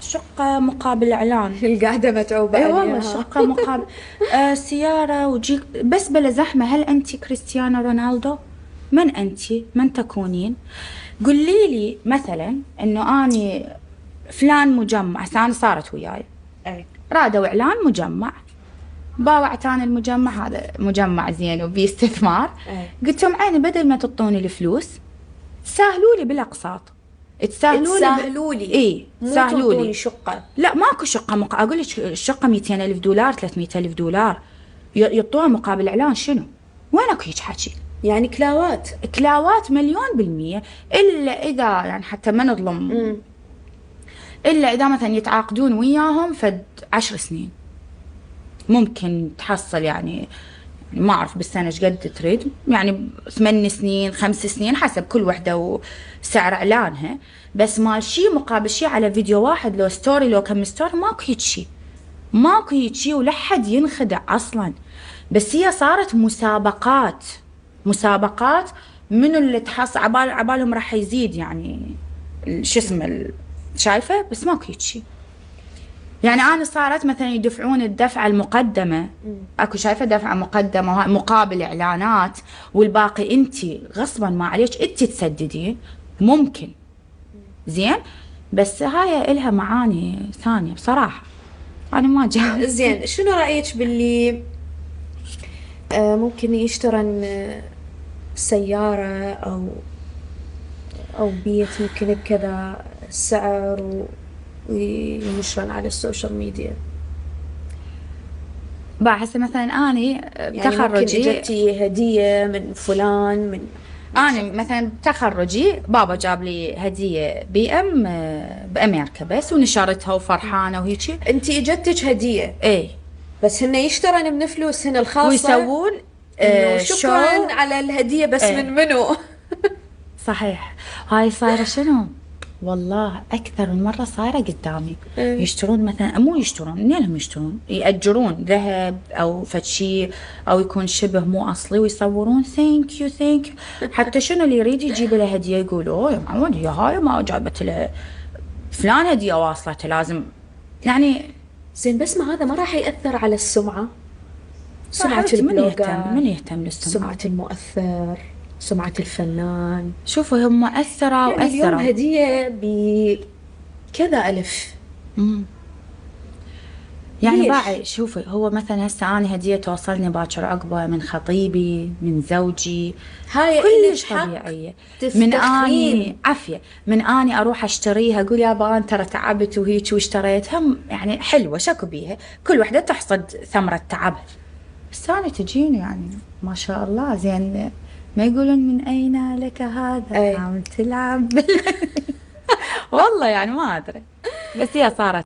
شقة مقابل إعلان. القعدة متعوبة اي عليها. والله شقة مقابل سيارة وجيك بس بلا زحمة. هل أنت كريستيانو رونالدو؟ من أنت؟ من تكونين؟ قولي لي مثلا إنه أني فلان مجمع، هسه أنا صارت وياي أي. رادوا إعلان مجمع، باوعت أنا المجمع هذا مجمع زين وبيه استثمار. قلت لهم عيني بدل ما تعطوني الفلوس تسهلوا لي بالأقساط، تسهلوا لي. اي تسهلوا لي شقة. لا ماكو شقة اقول لك الشقة 200,000 دولار 300,000 دولار يعطوها مقابل اعلان. شنو وين اكو هيك حكي؟ يعني كلاوات مليون%. الا اذا يعني حتى ما نظلم الا اذا مثلا يتعاقدون وياهم فد 10 سنين ممكن تحصل يعني ما أعرف بالسنة إيش قد تريد، يعني 8 سنين 5 سنين حسب كل وحدة وسعر إعلانها. بس مال شي مقابل شي على فيديو واحد لو ستوري لو كم ستوري ماكو هيجي، ماكو هيجي ولا حد ينخدع أصلا. بس هي صارت مسابقات منو اللي تحصل عبالهم راح يزيد يعني شو اسمه شايفة، بس ماكو هيجي. يعني أنا صارت مثلا يدفعون الدفعة المقدمة، أكو شايفة دفعة مقدمة مقابل إعلانات، والباقي أنتي غصبا ما عليك أنتي تسددين ممكن زين. بس هاي إلها معاني ثانية بصراحة أنا ما جاء. زين شنو رأيك باللي ممكن يشترن سيارة أو بيت ممكن بكذا سعر وينشرن على السوشيال ميديا؟ هسه مثلا أنا يعني تخرجي ممكن اجتي هدية من فلان من أنا مثلا تخرجي بابا جاب لي هدية BM بأمريكا بس ونشرتها وفرحانة وهيجي. انتي اجتك هدية ايه بس هن يشترن من فلوسهن الخاصة ويسوون شكرا على الهدية بس من منو؟ صحيح. هاي صايرة شنو والله أكثر من مرة صايرة قدامي. يشترون مثلا مو يشترون منين يشترون يأجرون ذهب أو فشي أو يكون شبه مو أصلي ويصورون ثانك يو حتى شنو اللي يريد يجيب له هدية يقول أوه يا معود يا هاي ما جابت له فلان هدية واصلته لازم يعني. زين بس ما هذا ما راح يأثر على السمعة؟ سمعة البلوجر من يهتم للسمعة؟ سمعة المؤثر، سمعة الفنان. شوفوا هم أثروا يعني اليوم هدية بكذا ألف. يعني باعي شوفي هو مثلا هسه أنا هدية توصلني باكر عقبة من خطيبي من زوجي هاي كلش طبيعية. من أني عافية من أني أروح أشتريها أقول يا بان ترى تعبت وهيك واشتريتها يعني حلوة شكو بيها كل وحدة تحصد ثمرة تعبها. بس أنا تجيني يعني ما شاء الله زين ما يقولون من أين لك هذا عم تلعب والله يعني ما أدري بس هي صارت